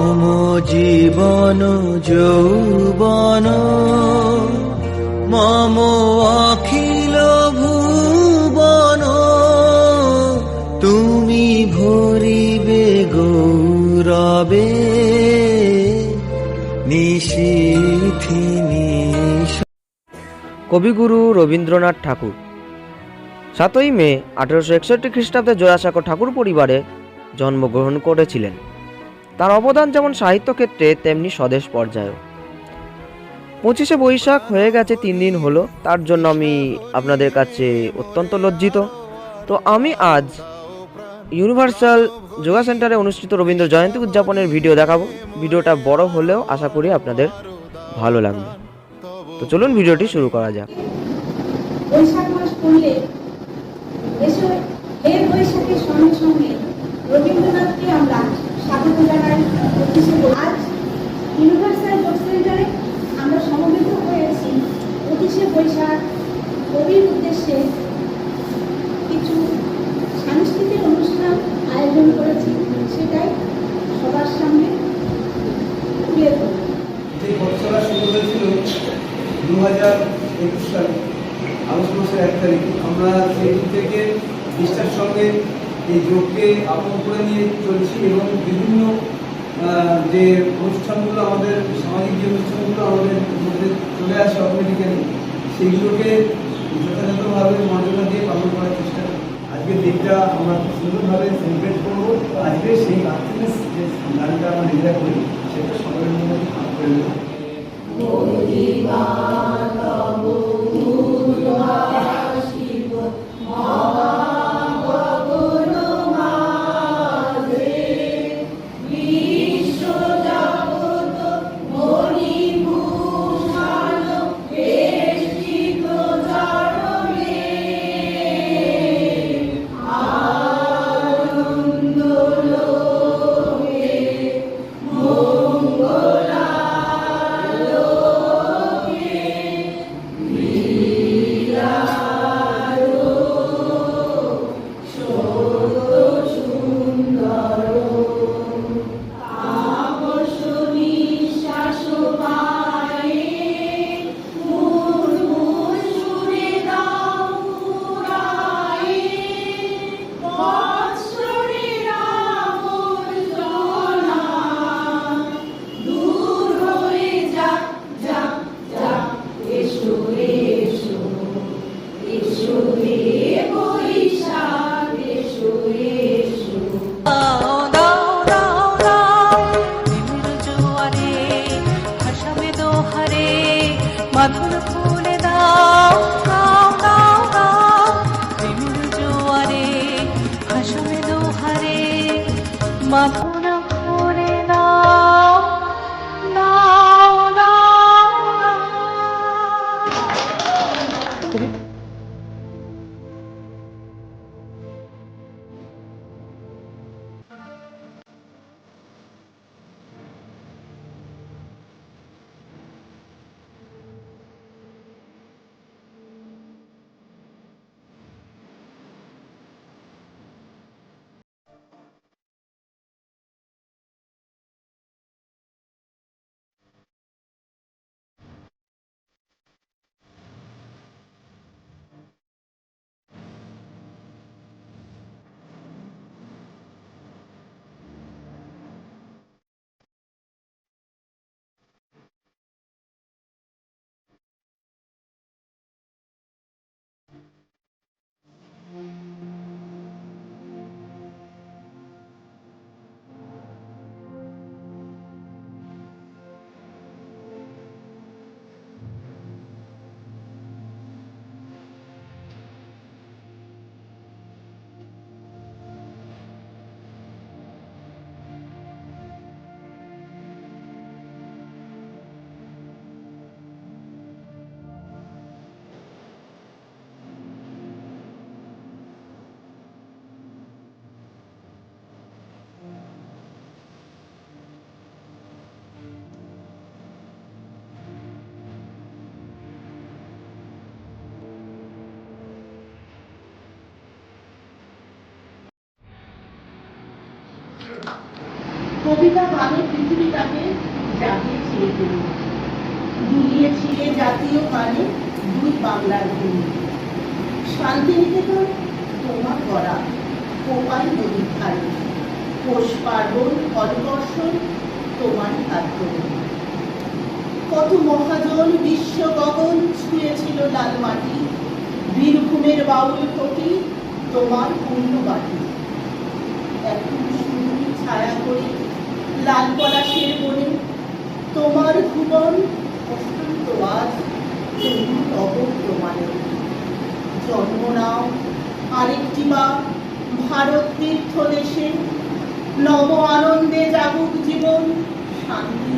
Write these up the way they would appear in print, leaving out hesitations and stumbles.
মম জীবন যৌবন মম অখিল ভুবন তুমি ভরিবে গৌরবে নিশীথি নিশ। কবিগুরু রবীন্দ্রনাথ ঠাকুর 7ই মে 1861 খ্রিস্টাব্দে জোড়াসাঁকো ঠাকুর পরিবারে জন্মগ্রহণ করেছিলেন। তার অবদান যেমন সাহিত্য ক্ষেত্রে তেমনি স্বদেশ পর্যায়েও। 25শে বৈশাখ হয়ে গেছে 3 দিন হলো, তার জন্য আমি আপনাদের কাছে অত্যন্ত লজ্জিত। তো আমি আজ ইউনিভার্সাল যোগা সেন্টারে অনুষ্ঠিত রবীন্দ্র জয়ন্তী উদযাপনের ভিডিও দেখাবো। ভিডিওটা বড় হলেও আশা করি আপনাদের ভালো লাগবে। তো চলুন ভিডিওটি শুরু করা যাক। বৈশাখ মাস পড়লে এসে এর বৈশাখের সঙ্গে সঙ্গে রবীন্দ্রনাথকে আমরা স্বাগত জানাই। আজ ইউনিভার্সাল যোগ সেন্টারে আমরা সমবেত হয়েছি 25শে বৈশাখ কবির উদ্দেশ্যে কিছু সাংস্কৃতিক অনুষ্ঠান আয়োজন করেছি, সেটাই সবার সামনে তুলে ধরব। এই বছর শুরু হয়েছিল 2021 সালে আগস্ট মাসের 1 তারিখ। আমরা সেই থেকে নিষ্ঠার সঙ্গে এই যোগকে আপন করে নিয়ে চলছি এবং বিভিন্ন যে অনুষ্ঠানগুলো আমাদের সামাজিক যে অনুষ্ঠানগুলো আমাদের মধ্যে চলে আসে অটোমেটিক্যালি, সেগুলোকে যথাযথভাবে মর্যাদা দিয়ে পালন করার চেষ্টা করি। আজকের দিনটা আমরা খুব সুন্দরভাবে সেলিব্রেট করবো। আজকে সেই আর্থিনেস যে গানটা আমরা নিজেরা করি সেটা সকলের মধ্যে ভাগ করে নেব। কবিতা গানে পৃথিবীটাকে জাগিয়েছিলে তুমি, দুলিয়েছিলে জাতীয় গানে দুই বাংলার ভূমি। শান্তিনিকেতন তোমার গড়া, কোপাই নদীর ধারে, পৌষ পার্বণ ফলবর্ষণ তোমার হাত ধরে। কত মহাজন বিশ্ব গগন ছুঁয়েছিল লাল মাটি, বীরভূমের বাউল কোটি তোমার পূর্ণ বাটি। এখন সুন্দরী ছায়া করে লাল পলাশের বনে তোমার ভুবন অশান্ত আজ তুমি তব প্রমাণে। জন্ম নাও আরেকটি বা ভারত তীর্থ দেশে, নব আনন্দে জাগুক জীবন শান্তি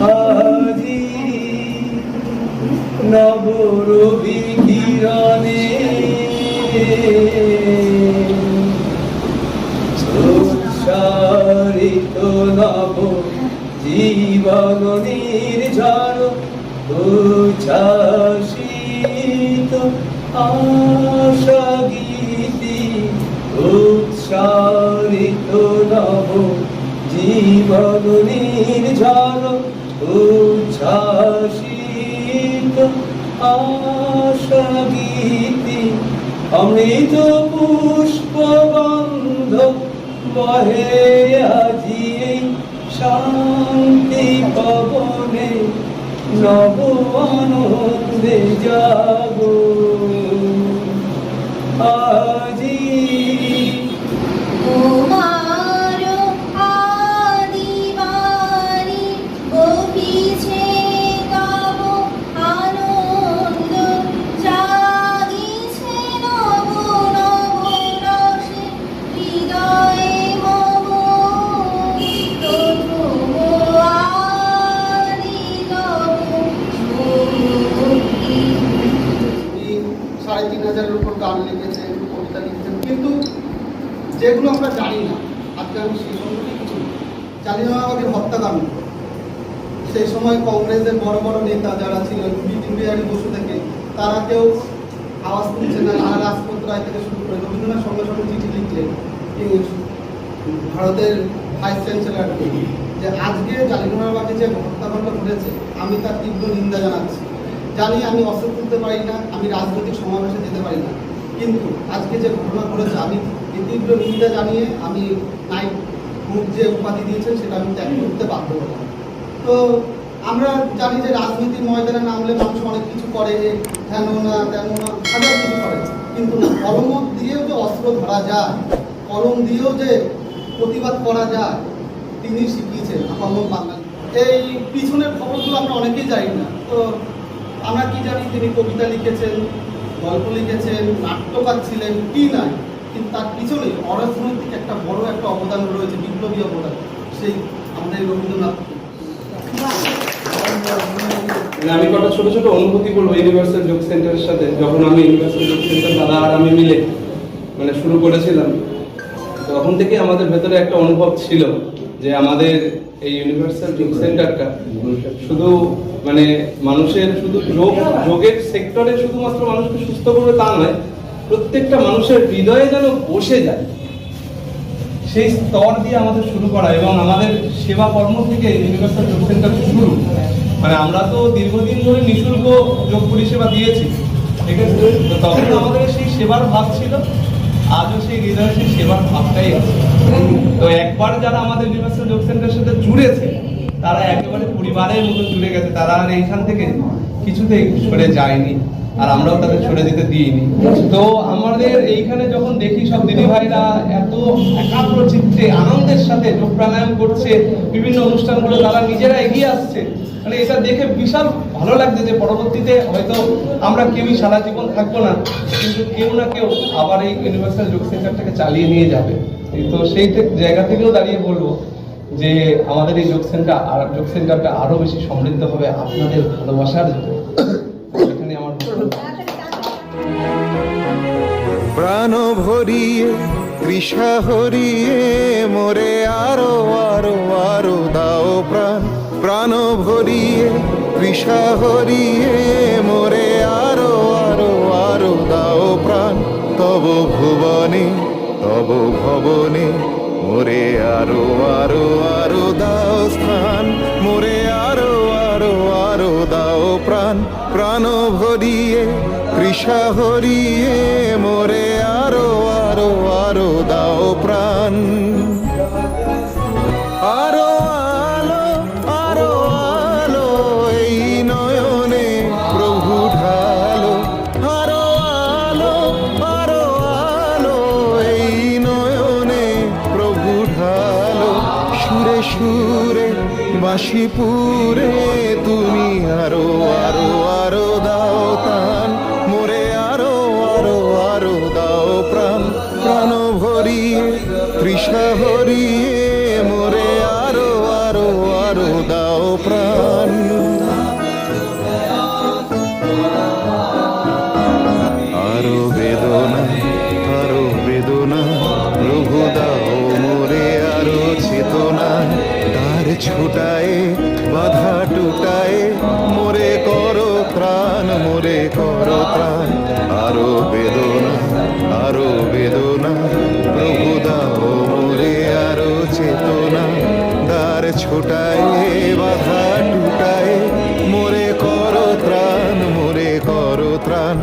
আজি নবরবি কিরণে উচ্চারিত নব জীবন নির্ঝর উচ্ছ্বাসিত আশা গীতি উচ্চারিত নব জীবন নির্ঝর উচ্ছ্বাসিত আশা গীতি অমৃত পুষ্পগন্ধ বহে আজি শান্তি পবনে নব আনন্দে জাগো আজি গান লিখেছেন, কবিতা লিখেছেন, কিন্তু যেগুলো আমরা জানি না, আজকে আমি সেই সম্পর্কে কিছু জালিয়ানওয়ালাবাগের হত্যাকাণ্ড, সেই সময় কংগ্রেসের বড় বড় নেতা যারা ছিলেন বিপিন বিহারী বসু থেকে, তারা কেউ আওয়াজ তুলছেন না। রাজপথ রায় থেকে শুরু করে রবীন্দ্রনাথ সঙ্গে সঙ্গে চিঠি লিখলেন ভারতের ভাইস চ্যান্সেলরকে যে আজকে জালিয়ানওয়ালাবাগে যে হত্যাকাণ্ড ঘটেছে আমি তার তীব্র নিন্দা জানাচ্ছি। জানি আমি অস্ত্র তুলতে পারি না, আমি রাজনৈতিক সমাবেশে যেতে পারি না, কিন্তু আজকে যে ঘটনা ঘটেছে আমি তীব্র নিন্দা জানিয়ে আমি নাইট মুখ যে উপাধি দিয়েছেন সেটা আমি ত্যাগ করতে বাধ্য হলাম। তো আমরা জানি যে রাজনীতির ময়দানে নামলে মানুষ অনেক কিছু করে, হেন না তেন না হাজার কিছু করে, কিন্তু কলম দিয়েও যে অস্ত্র ধরা যায়, কলম দিয়েও যে প্রতিবাদ করা যায়, তিনি শিখিয়েছেন কলম বাঙালি। এই পিছনের খবরগুলো আমরা অনেকেই জানি না। তো আমরা কি জানি তিনি কবিতা লিখেছেন, গল্প লিখেছেন, নাট্যকার ছিলেন কি নাই, কিন্তু তার পিছনে অরাজনৈতিক একটা বড় একটা অবদান রয়েছে, বিপ্লবী অবদান, সেই আমাদের রবীন্দ্রনাথ। আমি কটা ছোট ছোট অনুভূতি বলবো ইউনিভার্সাল যোগ সেন্টারের সাথে। যখন আমি ইউনিভার্সাল যোগ সেন্টার দাদা আর আমি মিলে শুরু করেছিলাম, তখন থেকে আমাদের ভেতরে একটা অনুভব ছিল যে আমাদের এই ইউনিভার্সাল যোগ সেন্টারটা শুধু মানুষের শুধু যোগের সেক্টরে শুধুমাত্র মানুষকে সুস্থ করবে তা নয়, প্রত্যেকটা মানুষের হৃদয়ে যেন বসে যায় সেই স্তর দিয়ে আমাদের শুরু করা। এবং আমাদের সেবা কর্ম থেকে ইউনিভার্সাল যোগ সেন্টার শুরু। আমরা তো দীর্ঘদিন ধরে নিঃশুল্ক যোগ পরিষেবা দিয়েছি, ঠিক আছে? তো তখন আমাদের সেই সেবার ভাব ছিল, আজও সেই হৃদয়ে সেই সেবার ভাবটাই আছে। তো একবার যারা আমাদের ইউনিভার্সাল যোগ সেন্টারের সাথে জুড়েছে তারা একেবারে পরিবারের মতো জুড়ে গেছে, তারা আর এইখান থেকে কিছুতেই সরে যায়নি, আর আমরাও তাদের সরে যেতে দিইনি। তো আমাদের এইখানে যখন দেখি সব দিদি ভাইরা এত একাগ্র চিত্তে আনন্দের সাথে যোগ প্রাণায়াম করছে, বিভিন্ন অনুষ্ঠানগুলো তারা নিজেরা এগিয়ে আসছে, এটা দেখে বিশাল ভালো লাগছে যে পরবর্তীতে হয়তো আমরা কেউই সারা জীবন থাকবো না, কিন্তু কেউ না কেউ আবার এই ইউনিভার্সাল যোগ সেন্টারটাকে চালিয়ে নিয়ে যাবে। তো সেই জায়গা থেকেও দাঁড়িয়ে বলবো যে আমাদের এই যোগ সেন্টারটা আরো বেশি সমৃদ্ধ হবে আপনাদের ভালোবাসার জন্য। এখানে আমার প্রাণ ভরিয়ে তৃষা হরিয়ে মোরে আরো আরো আরো দাও প্রাণ, প্রাণ ভরিয়ে তৃষা হরিয়ে মোরে আরো আরো আরো দাও প্রাণ। তব ভুবনে তব ভবনে মোরে আরো আরো আরো দাও স্থান, মোরে আরো আরো আরো দাও প্রাণ, প্রাণ ভরিয়ে তৃষা হরিয়ে মোরে আরো আরো আরো দাও প্রাণ। আরো আলো আরো আলো এই নয়নে প্রভু ঢালো, আরো আলো আরো আলো এই নয়নে প্রভু ঢালো, সুরে সুরে বাঁশিপুরে তুমি আরো আরো আরো দাও তান, মোরে আরো আরো আরো দাও প্রাণ, প্রাণ ভরিয়ে তৃষা হরিয়ে মোরে আরো আরো আরো দাও প্রাণ। আরো বেদনা আরো বেদনা প্রভু দাও মোরে আরো চেতনা, তার ছুটায় বাধা টুটায় মোরে করো ত্রাণ, মোরে করো ত্রাণ। আরো বেদনা আরো বেদনা প্রভু দাও মোরে আরো চেতনা, দ্বার ছোটায় বাধা টুটায় মোরে করো ত্রাণ, মোরে করো ত্রাণ।